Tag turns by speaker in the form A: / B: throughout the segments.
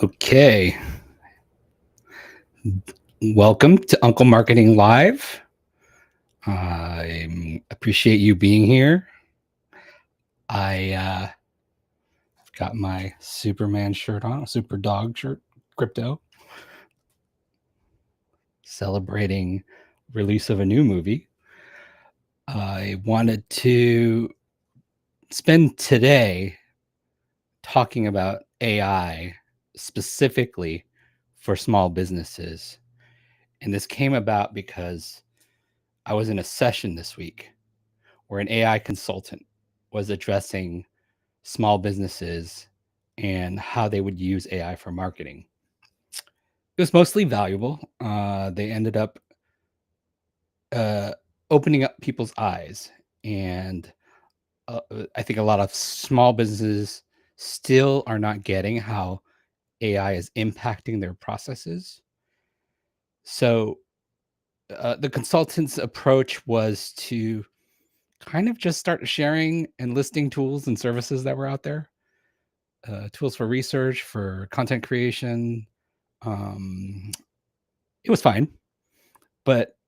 A: Okay. Welcome to Uncle Marketing Live. I appreciate you being here. I got my Superman shirt on, a Super Dog shirt, crypto, celebrating release of a new movie. I wanted to spend today talking about AI specifically for small businesses. And this came about because I was in a session this week where an AI consultant was addressing small businesses and how they would use AI for marketing. It was mostly valuable. They ended up uh, opening up people's eyes. And I think a lot of small businesses still are not getting how AI is impacting their processes. So the consultant's approach was to kind of just start sharing and listing tools and services that were out there, tools for research, for content creation. Um, it was fine, but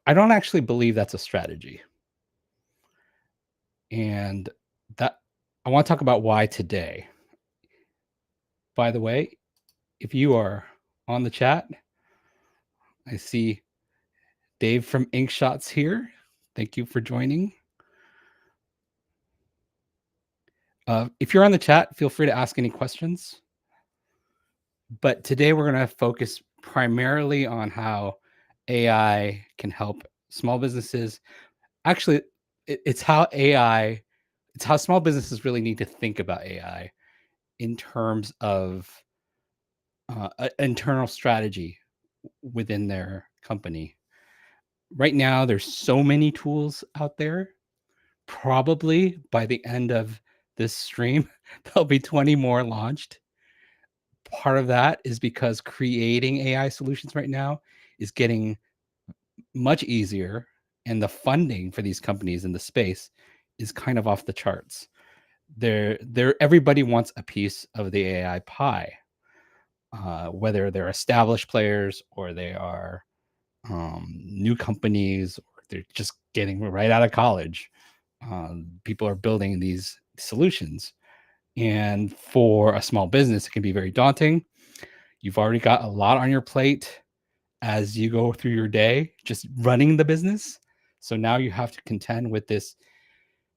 A: I don't actually believe that's a strategy. And that I want to talk about why today. By the way, if you are on the chat, I see Dave from Inkshots here. Thank you for joining. If you're on the chat, feel free to ask any questions. But today we're going to focus primarily on how AI can help small businesses. Actually, it's how it's how small businesses really need to think about AI in terms of internal strategy within their company. Right now, there's so many tools out there. Probably by the end of this stream, there'll be 20 more launched. Part of that is because creating AI solutions right now is getting much easier, and the funding for these companies in the space is kind of off the charts. They're everybody wants a piece of the AI pie, whether they're established players or they are new companies, or they're just getting right out of college. People are building these solutions, and for a small business, it can be very daunting. You've already got a lot on your plate as you go through your day, just running the business. So now you have to contend with this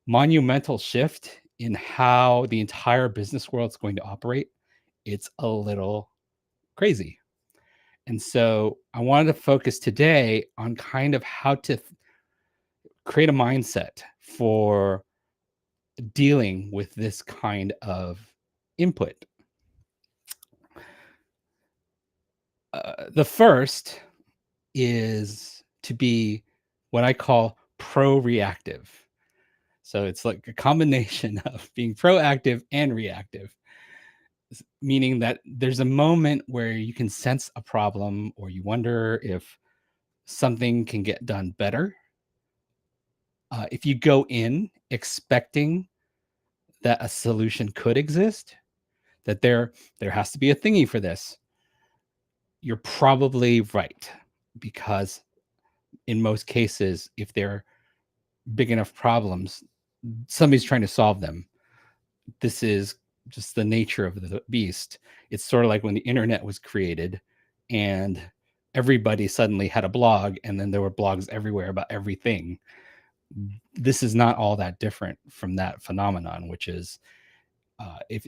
A: monumental shift in how the entire business world is going to operate. It's a little crazy. And so I wanted to focus today on kind of how to create a mindset for dealing with this kind of input. The first is to be what I call pro-reactive. So it's like a combination of being proactive and reactive, meaning that there's a moment where you can sense a problem or you wonder if something can get done better. If you go in expecting that a solution could exist, that there has to be a thingy for this, you're probably right, because in most cases, if they're big enough problems, somebody's trying to solve them. This is just the nature of the beast. It's sort of like when the internet was created and everybody suddenly had a blog, and then there were blogs everywhere about everything. This is not all that different from that phenomenon, which is if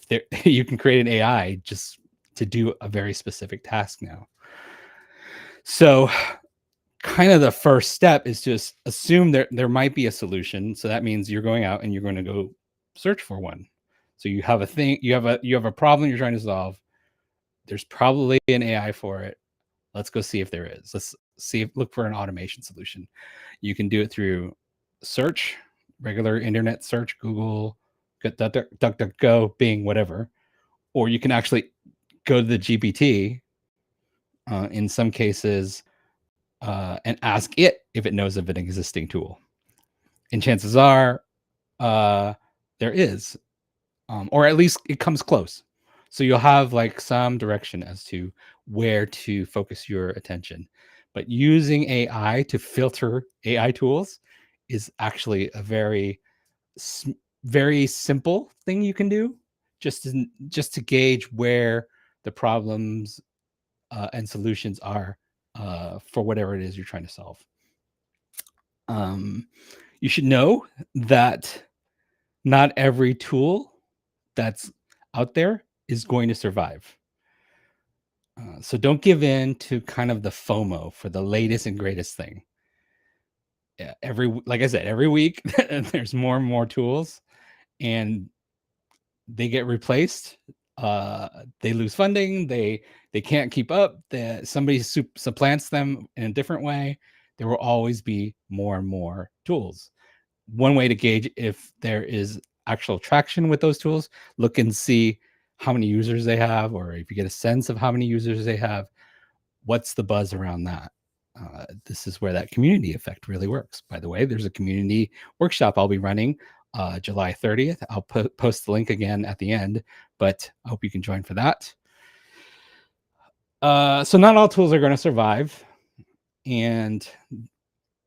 A: there you can create an AI just to do a very specific task now. So kind of the first step is to assume there might be a solution. So that means you're going out and you're going to go search for one. So you have a thing, you have a problem you're trying to solve. There's probably an AI for it. Let's go see if there is. Let's see if look for an automation solution. You can do it through search, regular internet search, Google, DuckDuckGo, Bing, whatever. Or you can actually go to the GPT in some cases and ask it if it knows of an existing tool. And chances are there is, or at least it comes close. So you'll have like some direction as to where to focus your attention. But using AI to filter AI tools is actually a very simple thing you can do, just to gauge where the problems and solutions are for whatever it is you're trying to solve. Um, you should know that not every tool that's out there is going to survive. So don't give in to kind of the FOMO for the latest and greatest thing. Yeah, like I said, every week there's more and more tools, and they get replaced. They lose funding. They can't keep up. Somebody supplants them in a different way. There will always be more and more tools. One way to gauge if there is actual traction with those tools, look and see how many users they have, or if you get a sense of how many users they have, what's the buzz around that? This is where that community effect really works. By the way, there's a community workshop I'll be running July 30th. I'll post the link again at the end, but I hope you can join for that. So not all tools are going to survive. And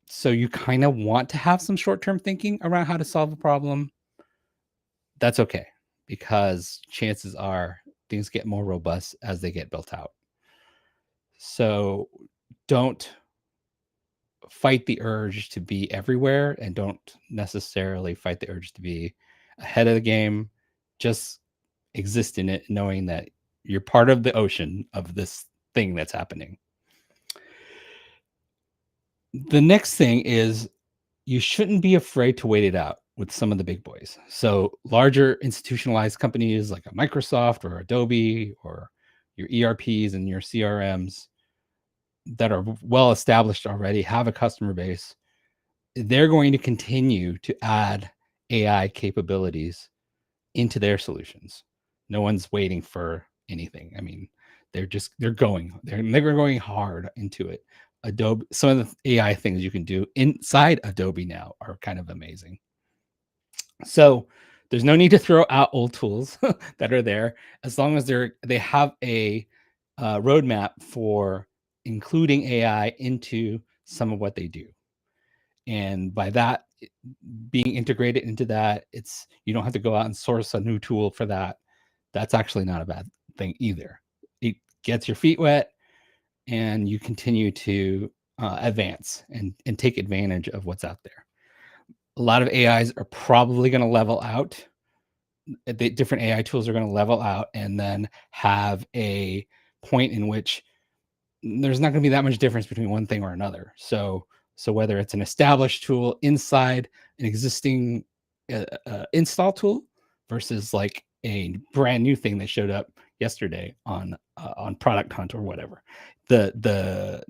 A: so you kind of want to have some short-term thinking around how to solve a problem. That's okay, because chances are things get more robust as they get built out. So don't fight the urge to be everywhere, and don't necessarily fight the urge to be ahead of the game. Just exist in it, knowing that you're part of the ocean of this thing that's happening. The next thing is, you shouldn't be afraid to wait it out with some of the big boys. So larger institutionalized companies like a Microsoft or Adobe, or your ERPs and your CRMs that are well established already, have a customer base, they're going to continue to add AI capabilities into their solutions. No one's waiting for anything. I mean, they're going hard into it. Adobe, some of the AI things you can do inside Adobe now are kind of amazing. So there's no need to throw out old tools that are there, as long as they have a roadmap for including AI into some of what they do. And by that being integrated into that, you don't have to go out and source a new tool for that. That's actually not a bad thing either. It gets your feet wet, and you continue to advance and take advantage of what's out there. A lot of AIs are probably going to level out. The different AI tools are going to level out and then have a point in which there's not going to be that much difference between one thing or another. So whether it's an established tool inside an existing install tool versus like a brand new thing that showed up yesterday on Product Hunt or whatever, the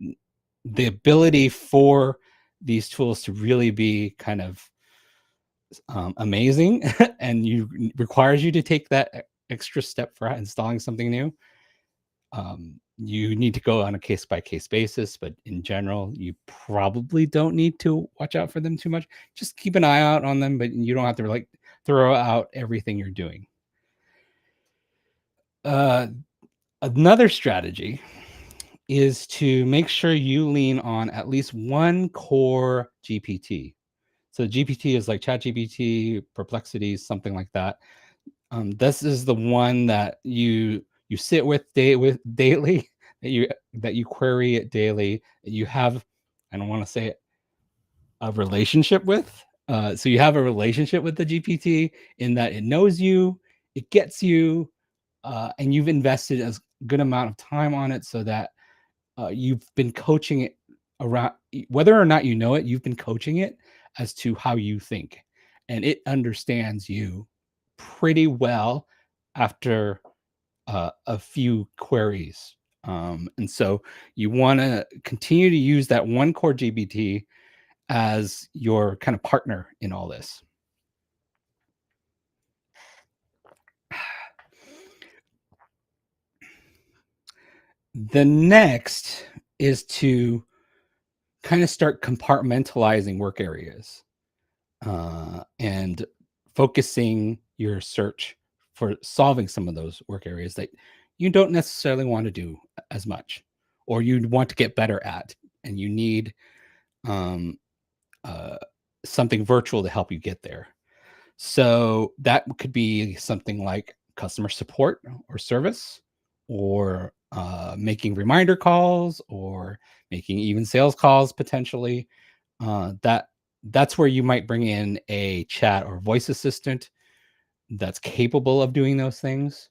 A: ability for these tools to really be kind of amazing and requires you to take that extra step for installing something new. You need to go on a case-by-case basis, but in general, you probably don't need to watch out for them too much. Just keep an eye out on them, but you don't have to like throw out everything you're doing. Another strategy is to make sure you lean on at least one core GPT. So GPT is like ChatGPT, Perplexity, something like that. This is the one that you sit with daily, that you query it daily. You have, I don't want to say it, a relationship with. So you have a relationship with the GPT in that it knows you, it gets you, and you've invested a good amount of time on it, so that you've been coaching it around, whether or not you know it, you've been coaching it as to how you think, and it understands you pretty well after a few queries. And so you want to continue to use that one core GPT as your kind of partner in all this. The next is to kind of start compartmentalizing work areas and focusing your search for solving some of those work areas that you don't necessarily want to do as much, or you want to get better at, and you need um, uh, something virtual to help you get there. So that could be something like customer support or service, or making reminder calls, or making even sales calls potentially. That's where you might bring in a chat or voice assistant that's capable of doing those things.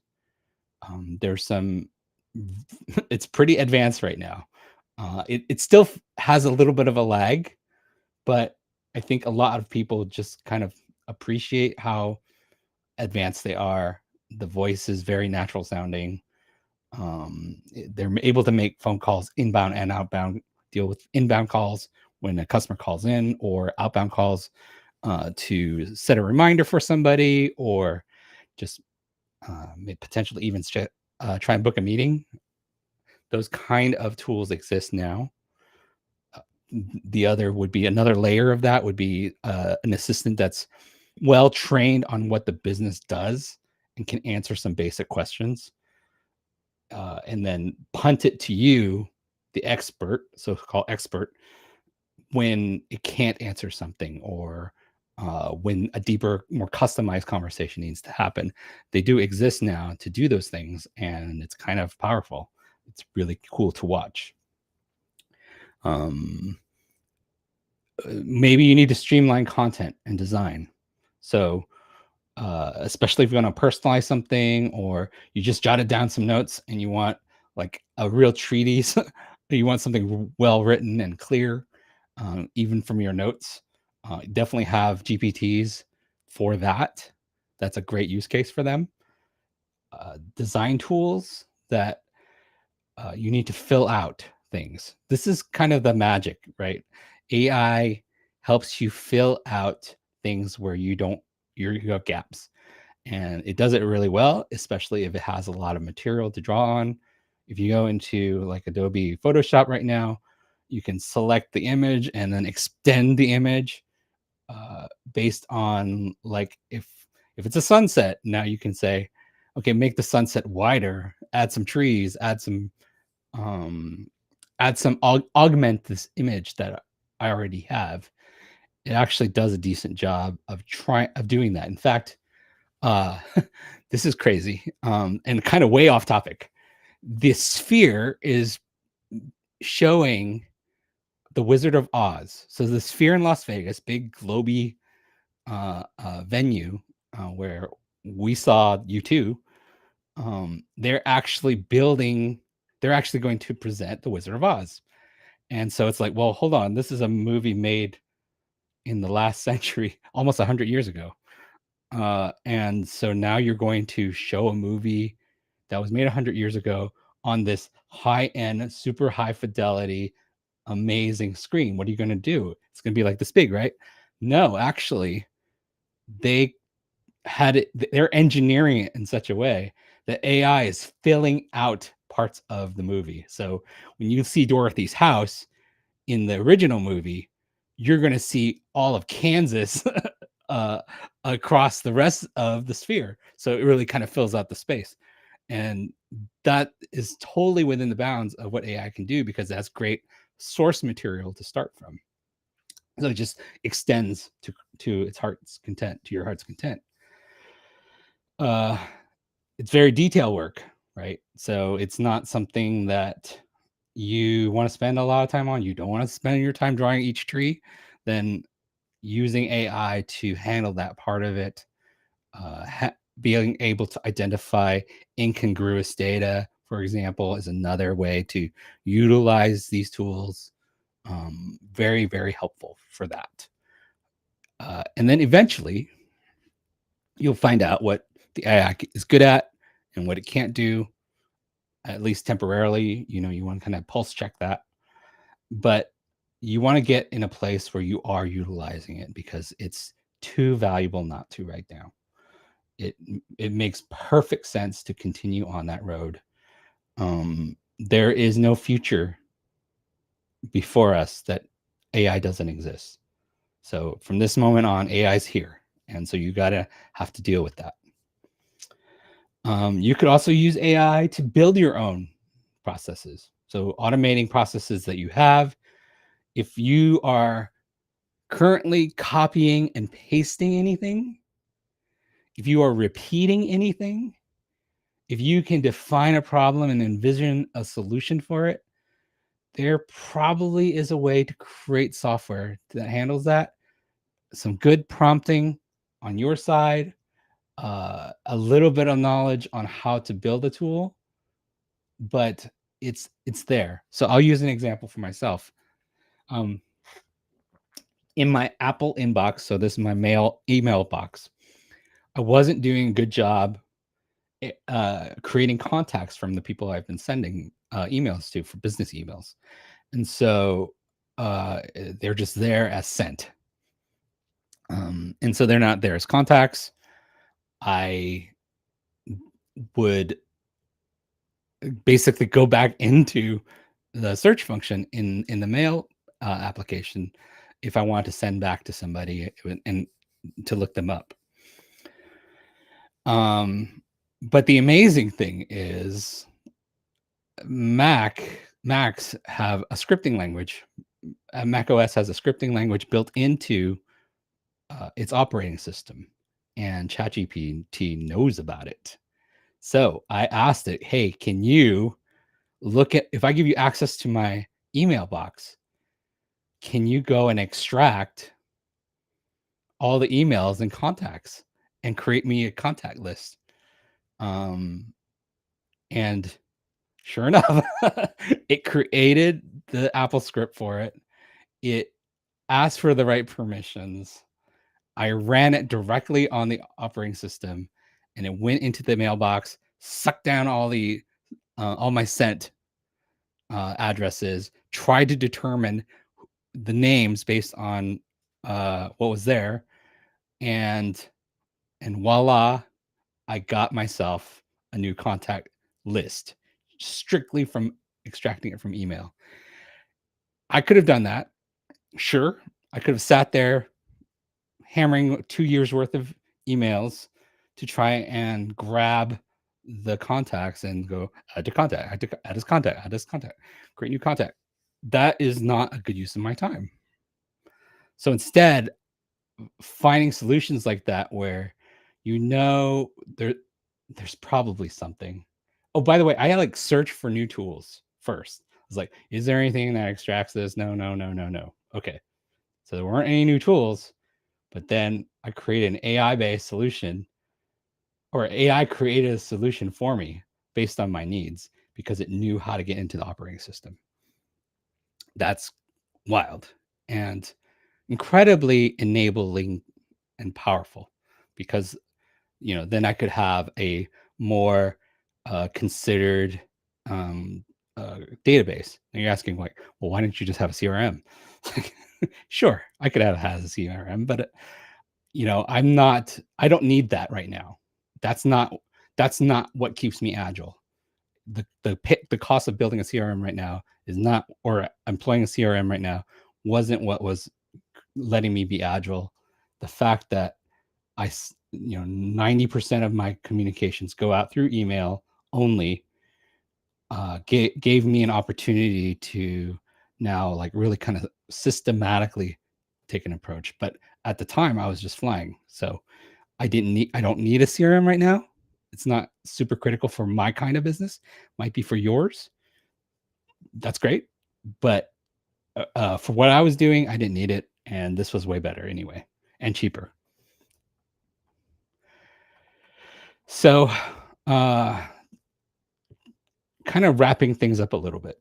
A: There's some, it's pretty advanced right now. It still has a little bit of a lag, but I think a lot of people just kind of appreciate how advanced they are. The voice is very natural sounding. They're able to make phone calls inbound and outbound, deal with inbound calls when a customer calls in, or outbound calls to set a reminder for somebody, or just potentially even try and book a meeting. Those kind of tools exist now. The other would be, another layer of that would be an assistant that's well trained on what the business does and can answer some basic questions, and then punt it to you, the expert, so-called expert, when it can't answer something, or when a deeper, more customized conversation needs to happen. They do exist now to do those things, and it's kind of powerful. It's really cool to watch. Maybe you need to streamline content and design. So especially if you want to personalize something, or you just jotted down some notes and you want like a real treatise, you want something well written and clear, even from your notes. Definitely have GPTs for that. That's a great use case for them. Design tools that you need to fill out things. This is kind of the magic, right? AI helps you fill out things where you have gaps, and it does it really well, especially if it has a lot of material to draw on. If you go into like Adobe Photoshop right now, you can select the image and then extend the image based on, like, if it's a sunset, now you can say, okay, make the sunset wider, add some trees, um augment this image that I already have. It actually does a decent job of doing that. In fact, uh this is crazy, and kind of way off topic. The Sphere is showing the Wizard of Oz. So the Sphere in Las Vegas, big globy venue where we saw U2. They're actually going to present the Wizard of Oz. And so it's like, well, hold on, this is a movie made in the last century, almost 100 years ago. And so now you're going to show a movie that was made 100 years ago on this high-end, super high fidelity, amazing screen. What are you going to do? It's going to be like this big, right? No, actually, they they're engineering it in such a way that AI is filling out parts of the movie. So when you see Dorothy's house in the original movie, you're going to see all of Kansas uh, across the rest of the Sphere. So it really kind of fills out the space. And that is totally within the bounds of what AI can do, because that's great source material to start from. So it just extends to its heart's content, to your heart's content. It's very detail work, right? So it's not something that you want to spend a lot of time on. You don't want to spend your time drawing each tree. Then using AI to handle that part of it, being able to identify incongruous data, for example, is another way to utilize these tools. Very, very helpful for that. And then eventually, you'll find out what the AI is good at and what it can't do, at least temporarily. You want to kind of pulse check that. But you want to get in a place where you are utilizing it, because it's too valuable not to right now. It makes perfect sense to continue on that road. There is no future before us that AI doesn't exist. So from this moment on, AI is here, and so you gotta have to deal with that. You could also use AI to build your own processes. So automating processes that you have. If you are currently copying and pasting anything, if you are repeating anything, if you can define a problem and envision a solution for it, there probably is a way to create software that handles that. Some good prompting on your side, a little bit of knowledge on how to build a tool, but it's there. So I'll use an example for myself. In my Apple inbox, so this is my email box, I wasn't doing a good job creating contacts from the people I've been sending emails to for business emails. And so they're just there as sent. And so they're not there as contacts. I would basically go back into the search function in the mail application if I want to send back to somebody and to look them up. But the amazing thing is Macs have a scripting language. Mac OS has a scripting language built into its operating system, and ChatGPT knows about it. So I asked it, hey, can you look at, if I give you access to my email box, can you go and extract all the emails and contacts and create me a contact list? And sure enough, it created the Apple script for it. It asked for the right permissions. I ran it directly on the operating system, and it went into the mailbox, sucked down all my sent addresses, tried to determine the names based on what was there, and voila, I got myself a new contact list strictly from extracting it from email. I could have done that. Sure. I could have sat there hammering 2 years worth of emails to try and grab the contacts and go add to contact, add as contact, add as contact, create new contact. That is not a good use of my time. So instead, finding solutions like that where there's probably something. Oh, by the way, I like search for new tools first. I was like, is there anything that extracts this? No. Okay. So there weren't any new tools, but then I created an AI-based solution, or AI created a solution for me based on my needs because it knew how to get into the operating system. That's wild and incredibly enabling and powerful, because then I could have a more considered database. And you're asking, like, well, why didn't you just have a CRM? Sure, I could have a CRM, but I don't need that right now. That's not what keeps me agile. The cost of building a CRM right now is not, or employing a CRM right now wasn't what was letting me be agile. The fact that 90% of my communications go out through email only gave me an opportunity to now, like, really kind of systematically take an approach. But at the time I was just flying. So I don't need a CRM right now. It's not super critical for my kind of business. Might be for yours. That's great. But for what I was doing, I didn't need it. And this was way better anyway, and cheaper. So kind of wrapping things up a little bit.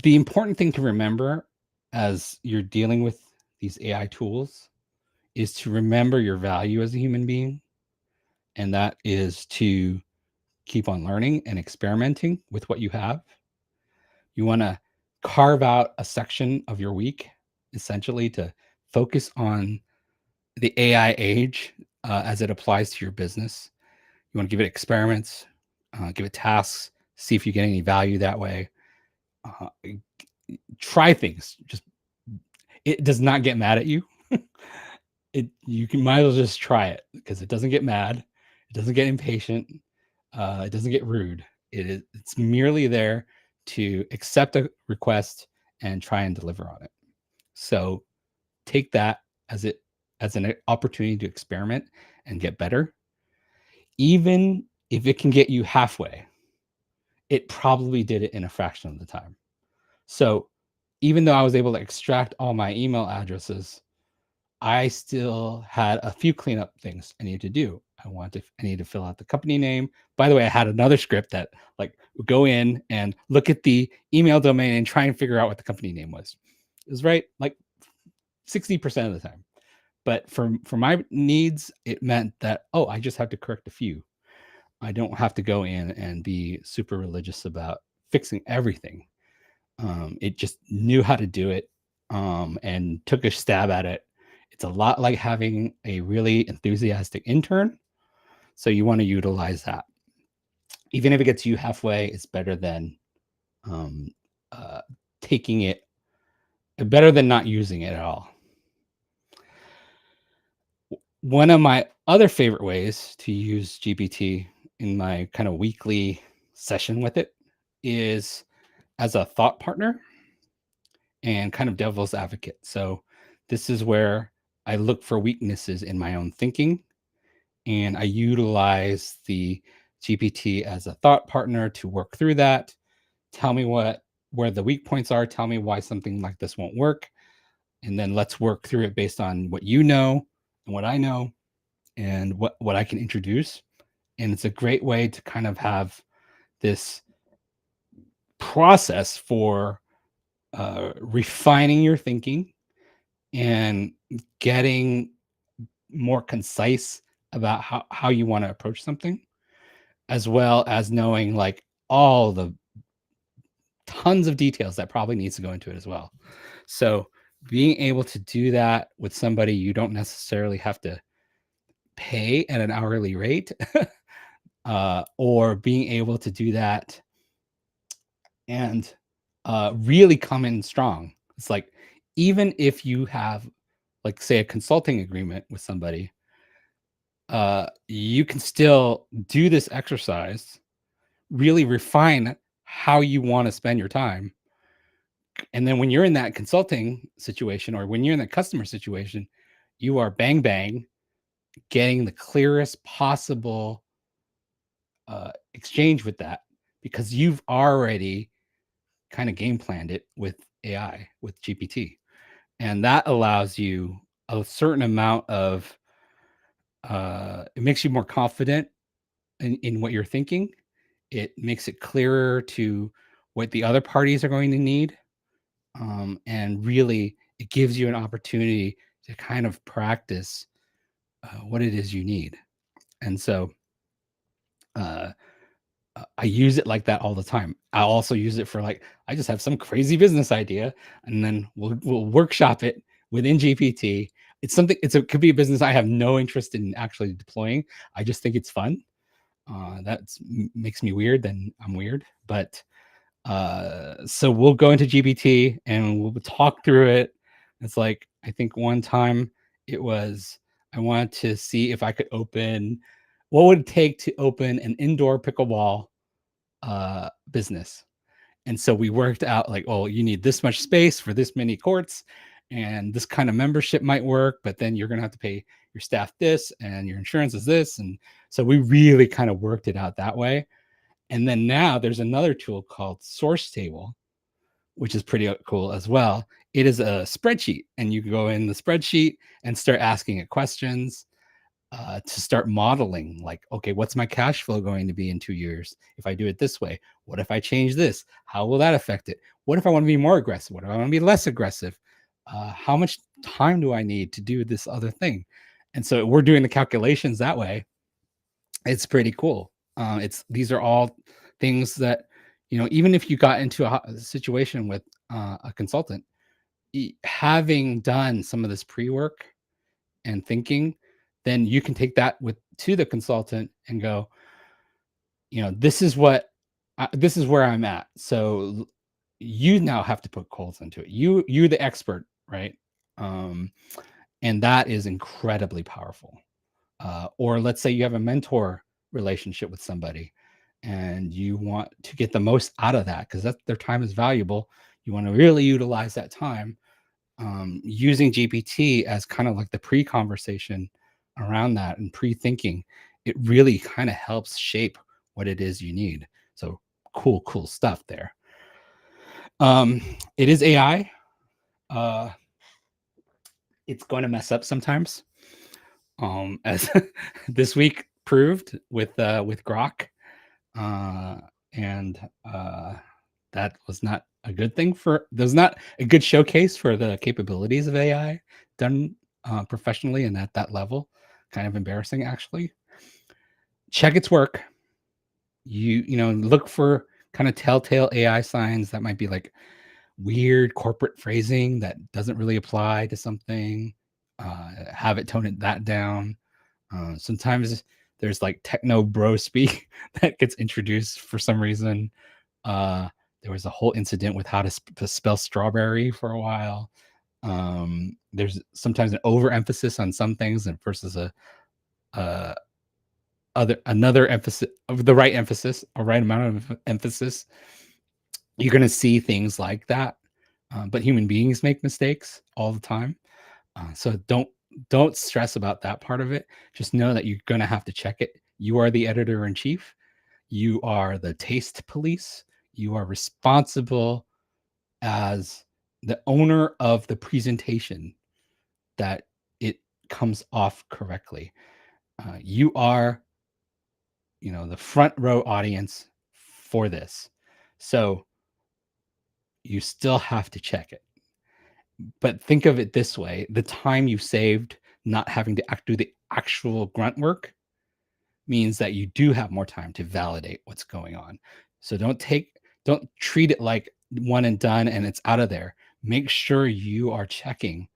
A: The important thing to remember as you're dealing with these AI tools is to remember your value as a human being. And that is to keep on learning and experimenting with what you have. You want to carve out a section of your week, essentially, to focus on the AI age as it applies to your business. You want to give it experiments, give it tasks, see if you get any value that way. Try things. It does not get mad at you. You might as well just try it, because it doesn't get mad. It doesn't get impatient. It doesn't get rude. It's merely there to accept a request and try and deliver on it. So take that as an opportunity to experiment and get better. Even if it can get you halfway, it probably did it in a fraction of the time. So even though I was able to extract all my email addresses, I still had a few cleanup things I needed to do. I need to fill out the company name. By the way, I had another script that like would go in and look at the email domain and try and figure out what the company name was. It was right like 60% of the time. But for my needs, it meant that, oh, I just have to correct a few. I don't have to go in and be super religious about fixing everything. It just knew how to do it, and took a stab at it. It's a lot like having a really enthusiastic intern. So you want to utilize that. Even if it gets you halfway, it's better than um, uh, taking it, better than not using it at all. One of my other favorite ways to use GPT in my kind of weekly session with it is as a thought partner and kind of devil's advocate. So this is where I look for weaknesses in my own thinking and I utilize the GPT as a thought partner to work through that. Tell me where the weak points are, tell me why something like this won't work, and then let's work through it based on what you know and what I know and what I can introduce. And it's a great way to kind of have this process for refining your thinking and getting more concise about how you want to approach something, as well as knowing like all the tons of details that probably needs to go into it as well. So being able to do that with somebody you don't necessarily have to pay at an hourly rate, or being able to do that and really come in strong. It's like, even if you have, like, say, a consulting agreement with somebody, you can still do this exercise, really refine how you want to spend your time. And then when you're in that consulting situation or when you're in that customer situation, you are bang, bang, getting the clearest possible exchange with that because you've already kind of game planned it with AI, with GPT. And that allows you a certain amount of, it makes you more confident in what you're thinking. It makes it clearer to what the other parties are going to need. And really, it gives you an opportunity to kind of practice what it is you need. And so, uh, I use it like that all the time. I also use it for like, I just have some crazy business idea, and then we'll workshop it within GPT. It's something. It could be a business I have no interest in actually deploying. I just think it's fun. That makes me weird. Then I'm weird. But so we'll go into GPT and we'll talk through it. It's like, I think one time it was, I wanted to see if I could open, what would it take to open an indoor pickleball business. And so we worked out like, oh, you need this much space for this many courts, and this kind of membership might work, but then you're going to have to pay your staff this, and your insurance is this. And so we really kind of worked it out that way. And then now there's another tool called Source Table, which is pretty cool as well. It is a spreadsheet, and you can go in the spreadsheet and start asking it questions to start modeling, like, okay, what's my cash flow going to be in 2 years if I do it this way? What if I change this? How will that affect it? What if I want to be more aggressive? What if I want to be less aggressive? How much time do I need to do this other thing? And so we're doing the calculations that way. It's pretty cool. It's These are all things that, even if you got into a situation with a consultant, having done some of this pre-work and thinking, then you can take that with to the consultant and go, this is this is where I'm at. So you now have to put calls into it. You're the expert, right? Um, and that is incredibly powerful. Or let's say you have a mentor relationship with somebody and you want to get the most out of that because their time is valuable. You want to really utilize that time. Using GPT as kind of like the pre-conversation around that and pre-thinking, it really kind of helps shape what it is you need. So cool stuff there. It is AI. It's going to mess up sometimes, as this week proved with Grok, and that was not a good thing there's not a good showcase for the capabilities of AI done professionally and at that level. Kind of embarrassing, actually. Check its work. You know, look for kind of telltale AI signs that might be like weird corporate phrasing that doesn't really apply to something. Have it tone it that down. Sometimes there's like techno bro speak that gets introduced for some reason. There was a whole incident with how to spell strawberry for a while. There's sometimes an overemphasis on some things and versus a another emphasis of the right emphasis, a right amount of emphasis. You're going to see things like that, but human beings make mistakes all the time. So don't stress about that part of it. Just know that you're going to have to check it. You are the editor in chief. You are the taste police. You are responsible as the owner of the presentation that it comes off correctly. You are, you know, the front row audience for this. So you still have to check it. But think of it this way: the time you saved not having to do the actual grunt work means that you do have more time to validate what's going on. So don't treat it like one and done and it's out of there. Make sure you are checking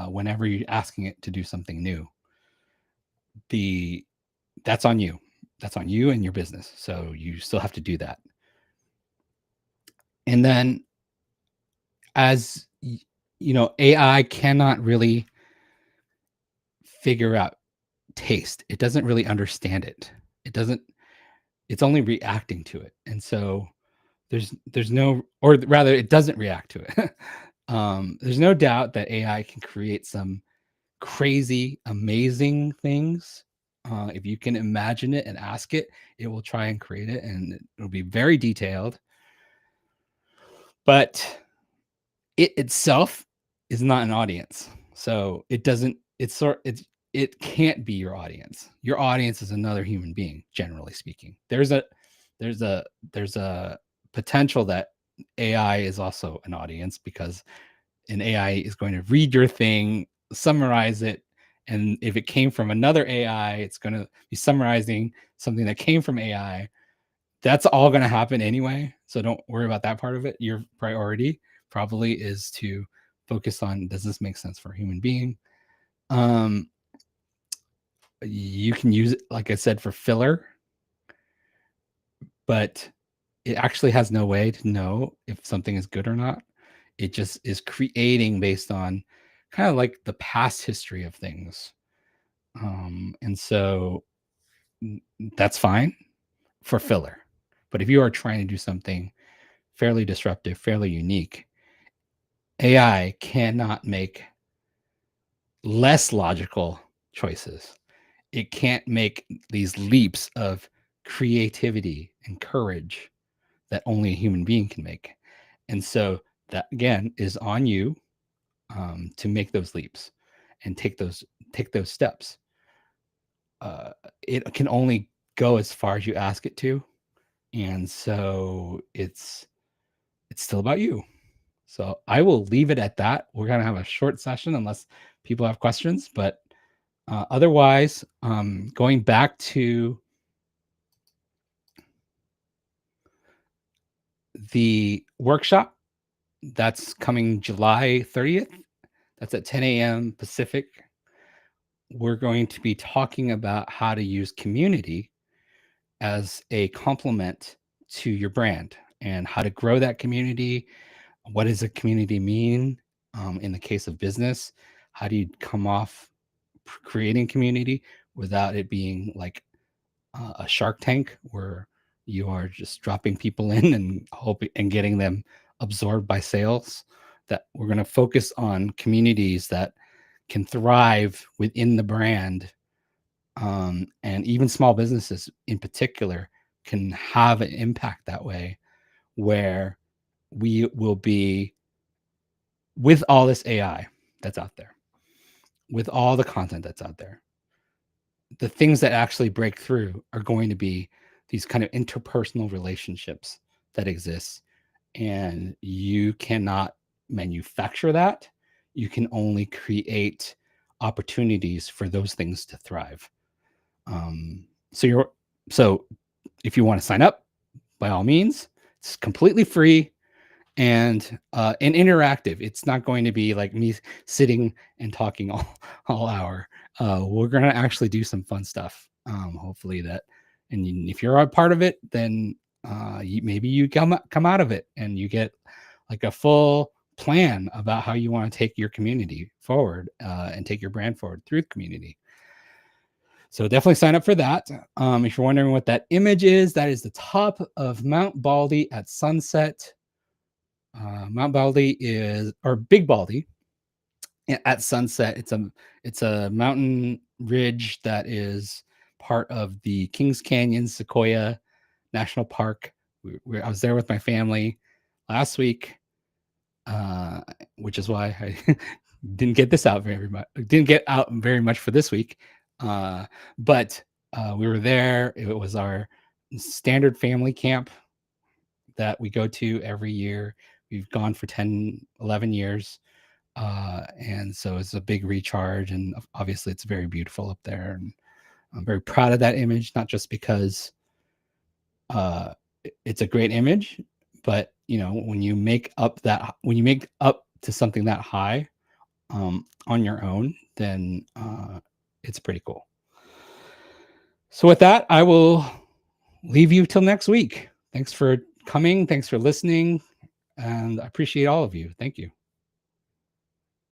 A: whenever you're asking it to do something new. That's on you. That's on you and your business. So you still have to do that. And then, as you know, AI cannot really figure out taste. It doesn't really understand it. It's only reacting to it. And so there's no, or rather it doesn't react to it. There's no doubt that AI can create some crazy, amazing things. If you can imagine it and ask it, it will try and create it, and it'll be very detailed. But it itself is not an audience, so it doesn't. It can't be your audience. Your audience is another human being, generally speaking. There's a potential that AI is also an audience because an AI is going to read your thing, summarize it, and if it came from another AI, it's going to be summarizing something that came from AI. That's all going to happen anyway, so don't worry about that part of it. Your priority probably is to focus on, does this make sense for a human being? You can use it, like I said, for filler, but it actually has no way to know if something is good or not. It just is creating based on kind of like the past history of things. And so that's fine for filler. But if you are trying to do something fairly disruptive, fairly unique, AI cannot make less logical choices. It can't make these leaps of creativity and courage that only a human being can make. And so that again is on you, to make those leaps and take those steps. It can only go as far as you ask it to, and so it's still about you. So I will leave it at that. We're gonna have a short session unless people have questions, but otherwise, going back to the workshop that's coming July 30th. That's at 10 a.m. Pacific. We're going to be talking about how to use community as a complement to your brand and how to grow that community. What does a community mean in the case of business? How do you come off creating community without it being like a Shark Tank where you are just dropping people in and hoping and getting them absorbed by sales. That we're going to focus on communities that can thrive within the brand, and even small businesses in particular can have an impact that way, where we will be, with all this AI that's out there, with all the content that's out there, the things that actually break through are going to be these kind of interpersonal relationships that exist. And you cannot manufacture that. You can only create opportunities for those things to thrive. So if you want to sign up, by all means, it's completely free and interactive. It's not going to be like me sitting and talking all hour. We're going to actually do some fun stuff. Hopefully that, and if you're a part of it, then maybe you come out of it and you get like a full plan about how you want to take your community forward, and take your brand forward through the community. So definitely sign up for that. If you're wondering what that image is, that is the top of Mount Baldy at sunset. Mount Baldy is, or Big Baldy at sunset. It's a mountain ridge that is part of the Kings Canyon Sequoia National Park. I was there with my family last week, which is why I didn't get this out very much. Didn't get out very much for this week, but we were there. It was our standard family camp that we go to every year. We've gone for 10, 11 years. And so it's a big recharge. And obviously, it's very beautiful up there. And I'm very proud of that image, not just because it's a great image, but when you make up to something that high on your own, then it's pretty cool. So with that, I will leave you till next week. Thanks for coming. Thanks for listening. And I appreciate all of you. Thank you.